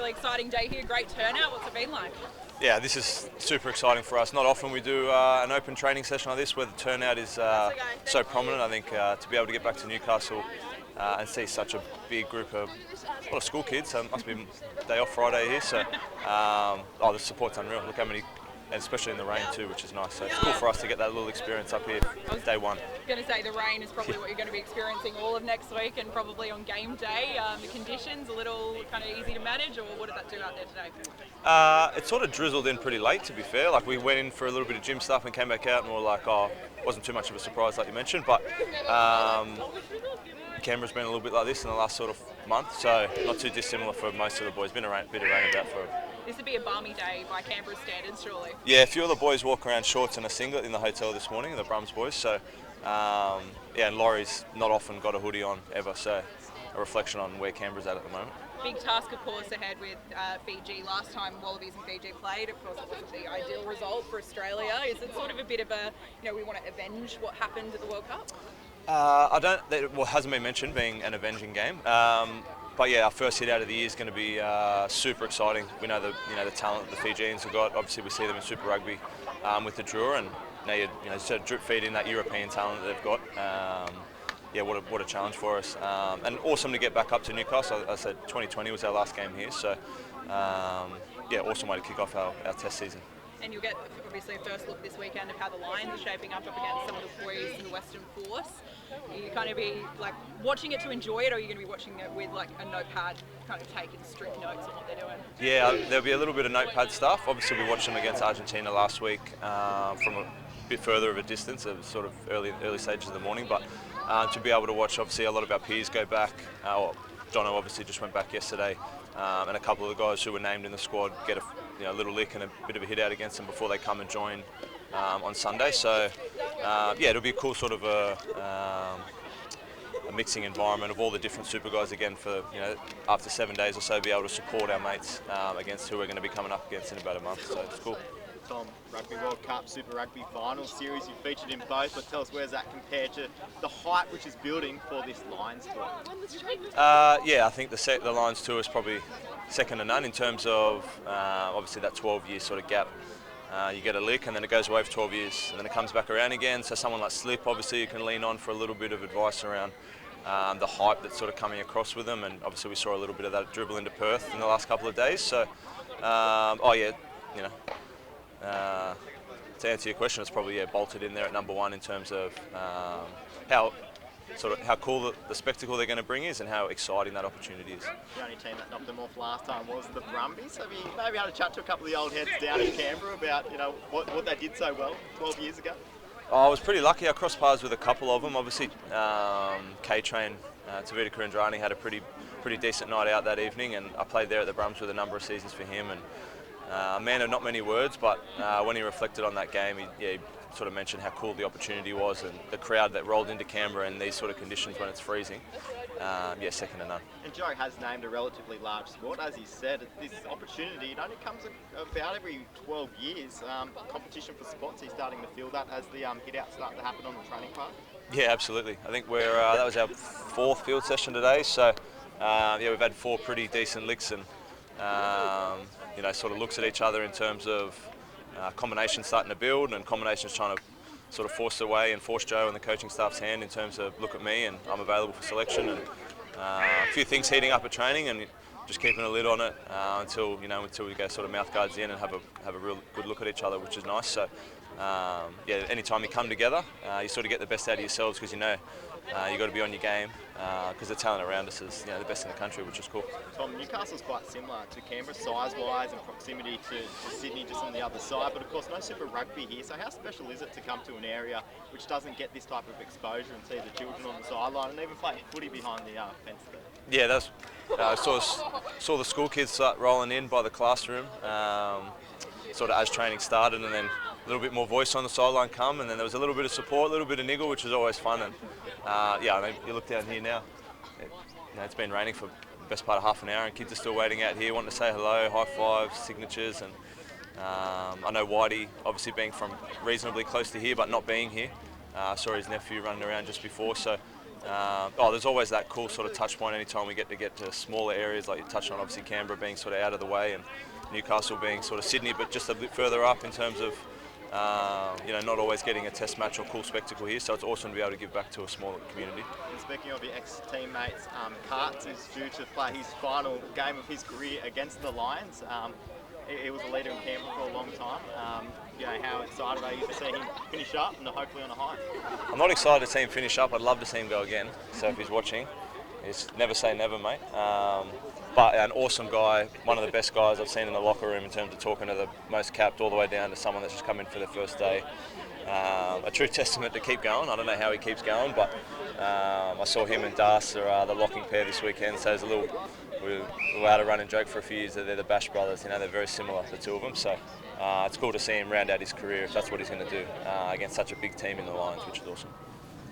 really exciting day here. Great turnout. What's it been like? Yeah, this is super exciting for us. Not often we do an open training session like this where the turnout is so prominent. I think to be able to get back to Newcastle and see such a big group of a lot of school kids, so it must be day off Friday here, so the support's unreal. Look how many, and especially in the rain too, which is nice. So it's cool for us to get that little experience up here day one. I was going to say the rain is probably what you're going to be experiencing all of next week and probably on game day. The conditions a little kind of easy to manage, or what did that do out there today? It sort of drizzled in pretty late, to be fair. Like we went in for a little bit of gym stuff and came back out and we were like, oh, it wasn't too much of a surprise like you mentioned, but Canberra's been a little bit like this in the last sort of month, so not too dissimilar for most of the boys. Been a bit of rain about for. This would be a balmy day by Canberra standards, surely. Yeah, a few of the boys walk around shorts and a singlet in the hotel this morning, the Brums boys. So, and Laurie's not often got a hoodie on ever, so a reflection on where Canberra's at the moment. Big task, of course, ahead with Fiji. Last time Wallabies and Fiji played, of course, it wasn't the ideal result for Australia. Is it sort of a bit of a, we want to avenge what happened at the World Cup? It hasn't been mentioned being an avenging game. But yeah, our first hit out of the year is going to be super exciting. We know the talent that the Fijians have got. Obviously, we see them in Super Rugby with the Drua, and now you sort of drip feed in that European talent that they've got. What a challenge for us, and awesome to get back up to Newcastle. I said 2020 was our last game here, so awesome way to kick off our test season. And you'll get obviously a first look this weekend of how the Lions are shaping up against some of the boys in the Western Force. Are you kind of be like watching it to enjoy it, or are you going to be watching it with like a notepad, kind of taking strict notes on what they're doing? Yeah, there'll be a little bit of notepad stuff. Obviously, we watched them against Argentina last week from a bit further of a distance, of sort of early stages of the morning. But to be able to watch, obviously, a lot of our peers go back. Jono obviously just went back yesterday, and a couple of the guys who were named in the squad get a little lick and a bit of a hit out against them before they come and join on Sunday. So it'll be a cool sort of a mixing environment of all the different super guys again for after 7 days or so be able to support our mates against who we're going to be coming up against in about a month. So it's cool. Tom, Rugby World Cup, Super Rugby Final Series, you featured in both, but tell us, where's that compared to the hype which is building for this Lions tour? I think the Lions tour is probably second to none in terms of obviously that 12-year sort of gap. You get a lick and then it goes away for 12 years and then it comes back around again. So someone like Slip, obviously you can lean on for a little bit of advice around the hype that's sort of coming across with them, and obviously we saw a little bit of that dribble into Perth in the last couple of days. So, to answer your question, it's probably bolted in there at number one in terms of how cool the spectacle they're going to bring is and how exciting that opportunity is. The only team that knocked them off last time was the Brumbies. Have you maybe had a chat to a couple of the old heads down in Canberra about what they did so well 12 years ago? I was pretty lucky. I crossed paths with a couple of them. Obviously, K-Train, Tavita Kurandrani had a pretty decent night out that evening, and I played there at the Brums with a number of seasons for him. And a man of not many words, but when he reflected on that game, he sort of mentioned how cool the opportunity was and the crowd that rolled into Canberra in these sort of conditions when it's freezing. Second to none. And Joe has named a relatively large squad. As he said, this opportunity, it only comes about every 12 years. Competition for spots, he's starting to feel that as the hit-outs start to happen on the training park. Yeah, absolutely. I think that was our fourth field session today, so we've had 4 pretty decent licks and sort of looks at each other in terms of combinations starting to build and combinations trying to sort of force their way and force Joe and the coaching staff's hand in terms of look at me and I'm available for selection, and a few things heating up at training and just keeping a lid on it until we go sort of mouth guards in and have a real good look at each other, which is nice. So anytime you come together, you sort of get the best out of yourselves because you've got to be on your game because the talent around us is the best in the country, which is cool. Tom, Newcastle's quite similar to Canberra size-wise and proximity to Sydney, just on the other side, but of course no Super Rugby here. So how special is it to come to an area which doesn't get this type of exposure and see the children on the sideline and even playing footy behind the fence there? Yeah, that's. I saw the school kids start rolling in by the classroom, sort of as training started, and then a little bit more voice on the sideline come, and then there was a little bit of support, a little bit of niggle, which is always fun. And you look down here now, it's been raining for the best part of half an hour, and kids are still waiting out here, wanting to say hello, high fives, signatures, and I know Whitey, obviously being from reasonably close to here, but not being here, saw his nephew running around just before, so there's always that cool sort of touch point anytime we get to smaller areas, like you touched on, obviously Canberra being sort of out of the way and Newcastle being sort of Sydney, but just a bit further up in terms of not always getting a test match or cool spectacle here. So it's awesome to be able to give back to a smaller community. And speaking of your ex-teammates, Carts is due to play his final game of his career against the Lions. He was a leader in Canberra for a long time. How excited are you to see him finish up and hopefully on a high? I'm not excited to see him finish up. I'd love to see him go again. So if he's watching, it's never say never, mate. But an awesome guy, one of the best guys I've seen in the locker room in terms of talking to the most capped all the way down to someone that's just come in for their first day. A true testament to keep going. I don't know how he keeps going, but I saw him and Das are the locking pair this weekend. So there's a little, we had a running joke for a few years that they're the Bash brothers. They're very similar, the two of them. So it's cool to see him round out his career if that's what he's going to do against such a big team in the Lions, which is awesome.